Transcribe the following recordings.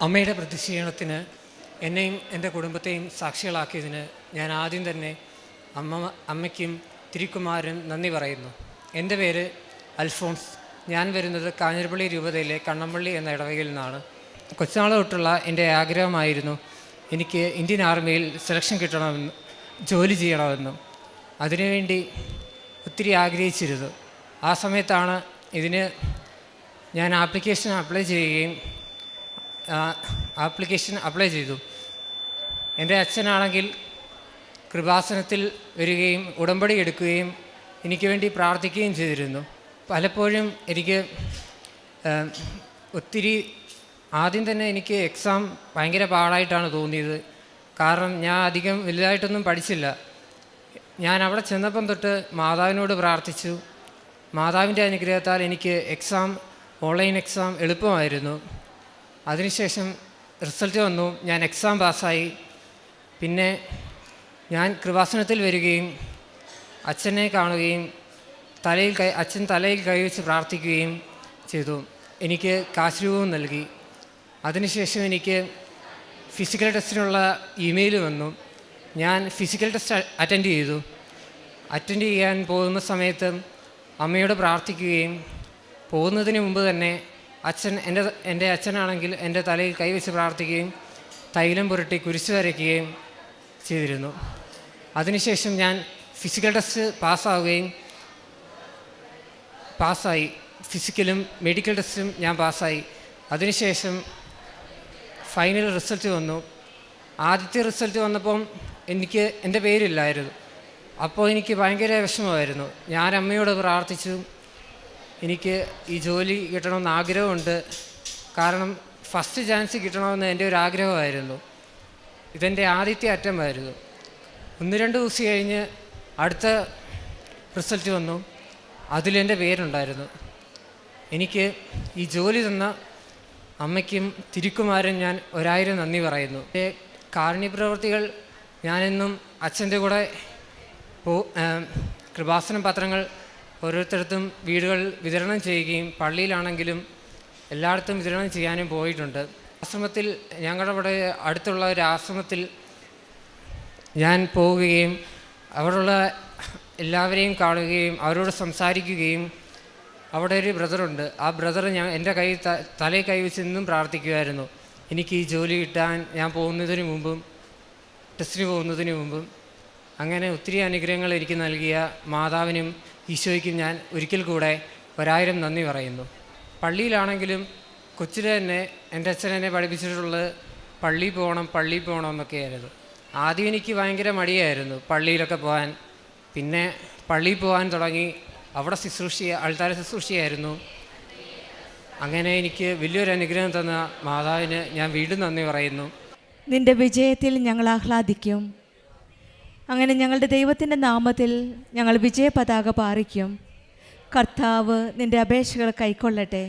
അമ്മയുടെ പ്രതിഷേധത്തിന് എന്നെയും എൻ്റെ കുടുംബത്തെയും സാക്ഷികളാക്കിയതിന് ഞാൻ ആദ്യം തന്നെ അമ്മയ്ക്കും തിരുക്കുമാരനും നന്ദി പറയുന്നു. എൻ്റെ പേര് അൽഫോൺസ്. ഞാൻ വരുന്നത് കാഞ്ഞിരപ്പള്ളി രൂപതയിലെ കണ്ണമ്പള്ളി എന്ന ഇടവകയിൽ നിന്നാണ്. കൊച്ചുനാൾ തൊട്ടുള്ള എൻ്റെ ആഗ്രഹമായിരുന്നു എനിക്ക് ഇന്ത്യൻ ആർമിയിൽ സെലക്ഷൻ കിട്ടണമെന്ന്, ജോലി ചെയ്യണമെന്നും. അതിനുവേണ്ടി ഒത്തിരി ആഗ്രഹിച്ചിരുന്നു. ആ സമയത്താണ് ഇതിന് ഞാൻ ആപ്ലിക്കേഷൻ അപ്ലൈ ചെയ്തു. എൻ്റെ അച്ഛനാണെങ്കിൽ കൃപാസനത്തിൽ വരികയും ഉടമ്പടി എടുക്കുകയും എനിക്ക് വേണ്ടി പ്രാർത്ഥിക്കുകയും ചെയ്തിരുന്നു. പലപ്പോഴും എനിക്ക് ആദ്യം തന്നെ എനിക്ക് എക്സാം ഭയങ്കര പാടായിട്ടാണ് തോന്നിയത്. കാരണം ഞാൻ അധികം വലുതായിട്ടൊന്നും പഠിച്ചില്ല. ഞാൻ അവിടെ ചെന്നപ്പം തൊട്ട് മാതാവിനോട് പ്രാർത്ഥിച്ചു. മാതാവിൻ്റെ അനുഗ്രഹത്താൽ എനിക്ക് ഓൺലൈൻ എക്സാം എളുപ്പമായിരുന്നു. അതിനുശേഷം റിസൾട്ട് വന്നു. ഞാൻ എക്സാം പാസ്സായി. പിന്നെ ഞാൻ കൃപാസനത്തിൽ വരികയും അച്ഛനെ കാണുകയും അച്ഛൻ തലയിൽ കൈവച്ച് പ്രാർത്ഥിക്കുകയും ചെയ്തു. എനിക്ക് കാശ് രൂപവും നൽകി. അതിനുശേഷം എനിക്ക് ഫിസിക്കൽ ടെസ്റ്റിനുള്ള ഇമെയിൽ വന്നു. ഞാൻ ഫിസിക്കൽ ടെസ്റ്റ് അറ്റൻഡ് ചെയ്യാൻ പോകുന്ന സമയത്ത് അമ്മയോട് പ്രാർത്ഥിക്കുകയും പോകുന്നതിന് മുമ്പ് തന്നെ എൻ്റെ അച്ഛനാണെങ്കിൽ എൻ്റെ തലയിൽ കൈവച്ച് പ്രാർത്ഥിക്കുകയും തൈലം പുരട്ടി കുരിശ് വരയ്ക്കുകയും ചെയ്തിരുന്നു. അതിനുശേഷം ഞാൻ ഫിസിക്കൽ ടെസ്റ്റ് പാസ്സായി. ഫിസിക്കലും മെഡിക്കൽ ടെസ്റ്റും ഞാൻ പാസ്സായി. അതിനുശേഷം ഫൈനൽ റിസൾട്ട് വന്നു. ആദ്യത്തെ റിസൾട്ട് വന്നപ്പം എൻ്റെ പേരില്ലായിരുന്നു. അപ്പോൾ എനിക്ക് ഭയങ്കര വിഷമമായിരുന്നു. ഞാൻ അമ്മയോട് പ്രാർത്ഥിച്ചു, എനിക്ക് ഈ ജോലി കിട്ടണമെന്ന് ആഗ്രഹമുണ്ട്. കാരണം ഫസ്റ്റ് ചാൻസ് കിട്ടണമെന്ന് എൻ്റെ ഒരു ആഗ്രഹമായിരുന്നു. ഇതെൻ്റെ ആദ്യത്തെ അറ്റമായിരുന്നു. 1-2 ദിവസം കഴിഞ്ഞ് അടുത്ത റിസൾട്ട് വന്നു. അതിലെൻ്റെ പേരുണ്ടായിരുന്നു. എനിക്ക് ഈ ജോലി തന്ന അമ്മയ്ക്കും തിരുക്കുമാരൻ ഞാൻ 1000 നന്ദി പറയുന്നു. കാരുണ്യപ്രവർത്തികൾ ഞാനെന്നും അച്ഛൻ്റെ കൂടെ കൃപാസനം പത്രങ്ങൾ ഓരോരുത്തർക്കും വീടുകളിൽ വിതരണം ചെയ്യുകയും പള്ളിയിലാണെങ്കിലും എല്ലായിടത്തും വിതരണം ചെയ്യാനും പോയിട്ടുണ്ട്. ആശ്രമത്തിൽ, ഞങ്ങളുടെ ഇവിടെ അടുത്തുള്ള ഒരു ആശ്രമത്തിൽ ഞാൻ പോവുകയും അവിടെയുള്ള എല്ലാവരെയും കാണുകയും അവരോട് സംസാരിക്കുകയും അവിടെ ഒരു ബ്രദറുണ്ട്. ആ ബ്രദർ എൻ്റെ തലയിൽ കൈവച്ച് നിന്നും പ്രാർത്ഥിക്കുമായിരുന്നു. എനിക്ക് ഈ ജോലി കിട്ടാൻ ഞാൻ ടെസ്റ്റിന് പോകുന്നതിന് മുമ്പും. അങ്ങനെ ഒത്തിരി അനുഗ്രഹങ്ങൾ എനിക്ക് നൽകിയ മാതാവിനും ഈശോയ്ക്കും ഞാൻ ഒരിക്കൽ കൂടെ 1000 നന്ദി പറയുന്നു. പള്ളിയിലാണെങ്കിലും കൊച്ചിലെ തന്നെ എൻ്റെ അച്ഛൻ എന്നെ പഠിപ്പിച്ചിട്ടുള്ളത് പള്ളിയിൽ പോകണം എന്നൊക്കെയായിരുന്നു. ആദ്യം എനിക്ക് ഭയങ്കര മടിയായിരുന്നു പള്ളിയിലൊക്കെ പോകാൻ. പിന്നെ പള്ളിയിൽ പോകാൻ തുടങ്ങി. അവിടെ ആൾത്താര ശുശ്രൂഷയായിരുന്നു. അങ്ങനെ എനിക്ക് വലിയൊരു അനുഗ്രഹം തന്ന മാതാവിന് ഞാൻ വീണ്ടും നന്ദി പറയുന്നു. നിൻ്റെ വിജയത്തിൽ ഞങ്ങൾ ആഹ്ലാദിക്കും. അങ്ങനെ ഞങ്ങളുടെ ദൈവത്തിൻ്റെ നാമത്തിൽ ഞങ്ങൾ വിജയ പതാക പാറിക്കും. കർത്താവ് നിൻ്റെ അപേക്ഷകൾ കൈക്കൊള്ളട്ടെ.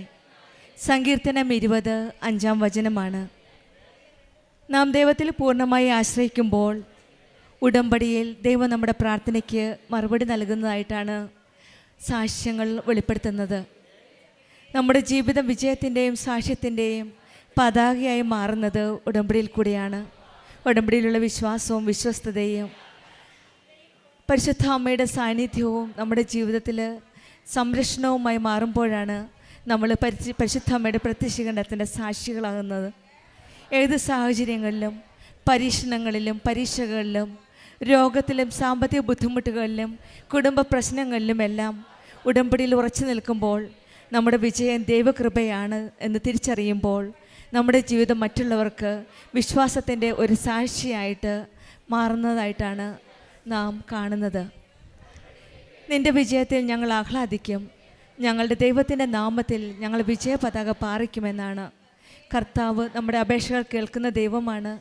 സങ്കീർത്തനം 20:5 നാം ദൈവത്തിൽ പൂർണ്ണമായി ആശ്രയിക്കുമ്പോൾ ഉടമ്പടിയിൽ ദൈവം നമ്മുടെ പ്രാർത്ഥനയ്ക്ക് മറുപടി നൽകുന്നതായിട്ടാണ് സാക്ഷ്യങ്ങൾ വെളിപ്പെടുത്തുന്നത്. നമ്മുടെ ജീവിതം വിജയത്തിൻ്റെയും സാക്ഷ്യത്തിൻ്റെയും പതാകയായി മാറുന്നത് ഉടമ്പടിയിൽ കൂടിയാണ്. ഉടമ്പടിയിലുള്ള വിശ്വാസവും വിശ്വസ്തതയും പരിശുദ്ധ അമ്മയുടെ സാന്നിധ്യവും നമ്മുടെ ജീവിതത്തിൽ സംരക്ഷണവുമായി മാറുമ്പോഴാണ് നമ്മൾ പരിശുദ്ധ അമ്മയുടെ പ്രത്യക്ഷീകരണത്തിൻ്റെ സാക്ഷികളാകുന്നത്. ഏത് സാഹചര്യങ്ങളിലും, പരീക്ഷണങ്ങളിലും, പരീക്ഷകളിലും, രോഗത്തിലും, സാമ്പത്തിക ബുദ്ധിമുട്ടുകളിലും, കുടുംബ പ്രശ്നങ്ങളിലുമെല്ലാം ഉടമ്പടിയിൽ ഉറച്ചു നിൽക്കുമ്പോൾ നമ്മുടെ വിജയം ദൈവകൃപയാണ് എന്ന് തിരിച്ചറിയുമ്പോൾ നമ്മുടെ ജീവിതം മറ്റുള്ളവർക്ക് വിശ്വാസത്തിൻ്റെ ഒരു സാക്ഷിയായിട്ട് മാറുന്നതായിട്ടാണ് നാം കാണുന്നത്. നിൻ്റെ വിജയത്തിൽ ഞങ്ങൾ ആഹ്ലാദിക്കും. ഞങ്ങളുടെ ദൈവത്തിൻ്റെ നാമത്തിൽ ഞങ്ങൾ വിജയ പതാക പാറിക്കുമെന്നാണ്. കർത്താവ് നമ്മുടെ അപേക്ഷകൾ കേൾക്കുന്ന ദൈവമാണ്.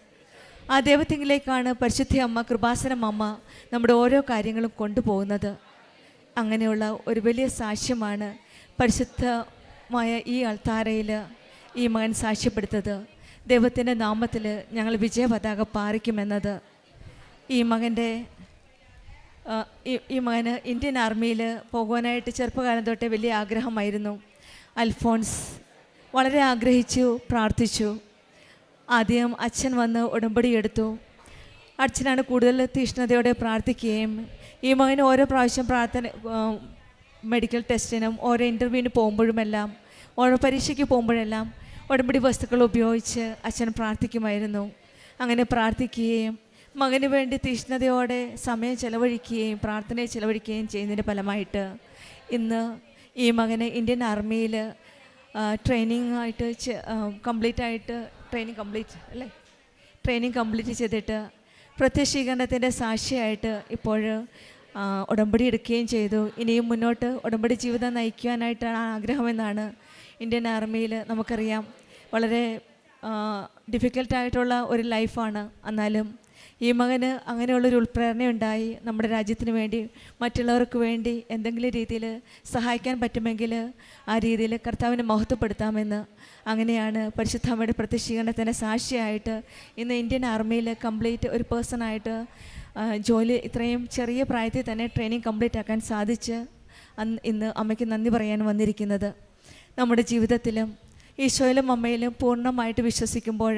ആ ദൈവത്തിങ്കിലേക്കാണ് പരിശുദ്ധ അമ്മ, കൃപാസനം അമ്മ നമ്മുടെ ഓരോ കാര്യങ്ങളും കൊണ്ടുപോകുന്നത്. അങ്ങനെയുള്ള ഒരു വലിയ സാക്ഷ്യമാണ് പരിശുദ്ധമായ ഈ അൾത്താരയിൽ ഈ മകൻ സാക്ഷ്യപ്പെടുത്തത്. ദൈവത്തിൻ്റെ നാമത്തിൽ ഞങ്ങൾ വിജയ പതാക പാറിക്കുമെന്നത്. ഈ മകന് ഇന്ത്യൻ ആർമിയിൽ പോകുവാനായിട്ട് ചെറുപ്പകാലം തൊട്ടേ വലിയ ആഗ്രഹമായിരുന്നു. അൽഫോൺസ് വളരെ ആഗ്രഹിച്ചു, പ്രാർത്ഥിച്ചു. ആദ്യം അച്ഛൻ വന്ന് ഉടമ്പടി എടുത്തു. അച്ഛനാണ് കൂടുതൽ തീഷ്ണതയോടെ പ്രാർത്ഥിക്കുകയും ഈ മകന് ഓരോ പ്രാവശ്യം മെഡിക്കൽ ടെസ്റ്റിനും ഓരോ ഇൻ്റർവ്യൂവിന് പോകുമ്പോഴുമെല്ലാം ഓരോ പരീക്ഷയ്ക്ക് പോകുമ്പോഴെല്ലാം ഉടമ്പടി വസ്തുക്കൾ ഉപയോഗിച്ച് അച്ഛൻ പ്രാർത്ഥിക്കുമായിരുന്നു. അങ്ങനെ പ്രാർത്ഥിക്കുകയും മകന് വേണ്ടി തീഷ്ണതയോടെ സമയം ചെലവഴിക്കുകയും പ്രാർത്ഥനയെ ചെലവഴിക്കുകയും ചെയ്യുന്നതിൻ്റെ ഫലമായിട്ട് ഇന്ന് ഈ മകനെ ഇന്ത്യൻ ആർമിയിൽ ട്രെയിനിങ് കംപ്ലീറ്റ് ചെയ്തിട്ട് പ്രത്യക്ഷീകരണത്തിൻ്റെ സാക്ഷിയായിട്ട് ഇപ്പോൾ ഉടമ്പടി എടുക്കുകയും ചെയ്തു. ഇനിയും മുന്നോട്ട് ഉടമ്പടി ജീവിതം നയിക്കുവാനായിട്ടാണ് ആഗ്രഹമെന്നാണ്. ഇന്ത്യൻ ആർമിയിൽ നമുക്കറിയാം വളരെ ഡിഫിക്കൽട്ടായിട്ടുള്ള ഒരു ലൈഫാണ്. എന്നാലും ഈ മകന് അങ്ങനെയുള്ളൊരു ഉൾപ്രേരണയുണ്ടായി. നമ്മുടെ രാജ്യത്തിന് വേണ്ടി മറ്റുള്ളവർക്ക് വേണ്ടി എന്തെങ്കിലും രീതിയിൽ സഹായിക്കാൻ പറ്റുമെങ്കിൽ ആ രീതിയിൽ കർത്താവിനെ മഹത്വപ്പെടുത്താമെന്ന്. അങ്ങനെയാണ് പരിശുദ്ധ അമ്മയുടെ പ്രത്യക്ഷീകരണത്തിൻ്റെ സാക്ഷിയായിട്ട് ഇന്ന് ഇന്ത്യൻ ആർമിയിൽ കംപ്ലീറ്റ് ഒരു പേഴ്സണായിട്ട് ജോലി ഇത്രയും ചെറിയ പ്രായത്തിൽ തന്നെ ട്രെയിനിങ് കംപ്ലീറ്റ് ആക്കാൻ സാധിച്ച് ഇന്ന് അമ്മയ്ക്ക് നന്ദി പറയാൻ വന്നിരിക്കുന്നത്. നമ്മുടെ ജീവിതത്തിലും ഈശോയിലും അമ്മയിലും പൂർണ്ണമായിട്ട് വിശ്വസിക്കുമ്പോൾ,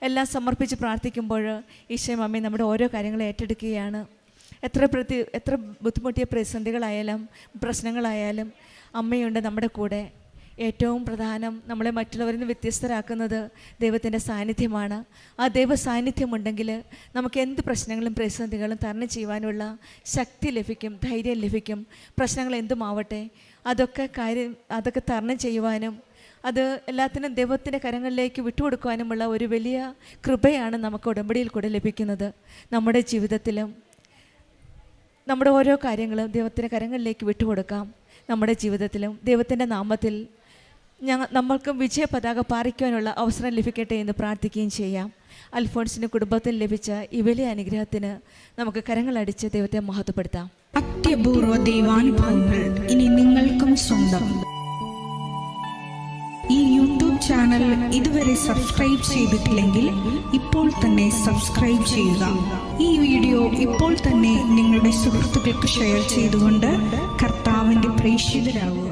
എല്ലാം സമർപ്പിച്ച് പ്രാർത്ഥിക്കുമ്പോൾ ഈശോയും അമ്മയും നമ്മുടെ ഓരോ കാര്യങ്ങളും ഏറ്റെടുക്കുകയാണ്. എത്ര ബുദ്ധിമുട്ടിയ പ്രതിസന്ധികളായാലും പ്രശ്നങ്ങളായാലും അമ്മയുണ്ട് നമ്മുടെ കൂടെ. ഏറ്റവും പ്രധാനം നമ്മളെ മറ്റുള്ളവരിൽ നിന്ന് വ്യത്യസ്തരാക്കുന്നത് ദൈവത്തിൻ്റെ സാന്നിധ്യമാണ്. ആ ദൈവ സാന്നിധ്യമുണ്ടെങ്കിൽ നമുക്ക് എന്ത് പ്രശ്നങ്ങളും പ്രതിസന്ധികളും തരണം ചെയ്യുവാനുള്ള ശക്തി ലഭിക്കും, ധൈര്യം ലഭിക്കും. പ്രശ്നങ്ങൾ എന്തുമാവട്ടെ അതൊക്കെ തരണം ചെയ്യുവാനും അത് എല്ലാത്തിനും ദൈവത്തിൻ്റെ കരങ്ങളിലേക്ക് വിട്ടുകൊടുക്കുവാനുമുള്ള ഒരു വലിയ കൃപയാണ് നമുക്ക് ഉടമ്പടിയിൽ കൂടെ ലഭിക്കുന്നത്. നമ്മുടെ ജീവിതത്തിലും നമ്മുടെ ഓരോ കാര്യങ്ങളും ദൈവത്തിൻ്റെ കരങ്ങളിലേക്ക് വിട്ടുകൊടുക്കാം. നമ്മുടെ ജീവിതത്തിലും ദൈവത്തിൻ്റെ നാമത്തിൽ നമ്മൾക്കും വിജയ പതാക പാറിക്കുവാനുള്ള അവസരം ലഭിക്കട്ടെ എന്ന് പ്രാർത്ഥിക്കുകയും ചെയ്യാം. അൽഫോൺസിൻ്റെ കുടുംബത്തിൽ ലഭിച്ച ഈ വലിയ അനുഗ്രഹത്തിന് നമുക്ക് കരങ്ങളടിച്ച് ദൈവത്തെ മഹത്വപ്പെടുത്താം. അത്യപൂർവ ദൈവാനുഭവങ്ങൾ ഇനി നിങ്ങൾക്കും സ്വന്തം. ഈ യൂട്യൂബ് ചാനൽ ഇതുവരെ സബ്സ്ക്രൈബ് ചെയ്തിട്ടില്ലെങ്കിൽ ഇപ്പോൾ തന്നെ സബ്സ്ക്രൈബ് ചെയ്യുക. ഈ വീഡിയോ ഇപ്പോൾ തന്നെ നിങ്ങളുടെ സുഹൃത്തുക്കൾക്ക് ഷെയർ ചെയ്തുകൊണ്ട് കർത്താവിൻ്റെ പ്രേക്ഷിതരാകുക.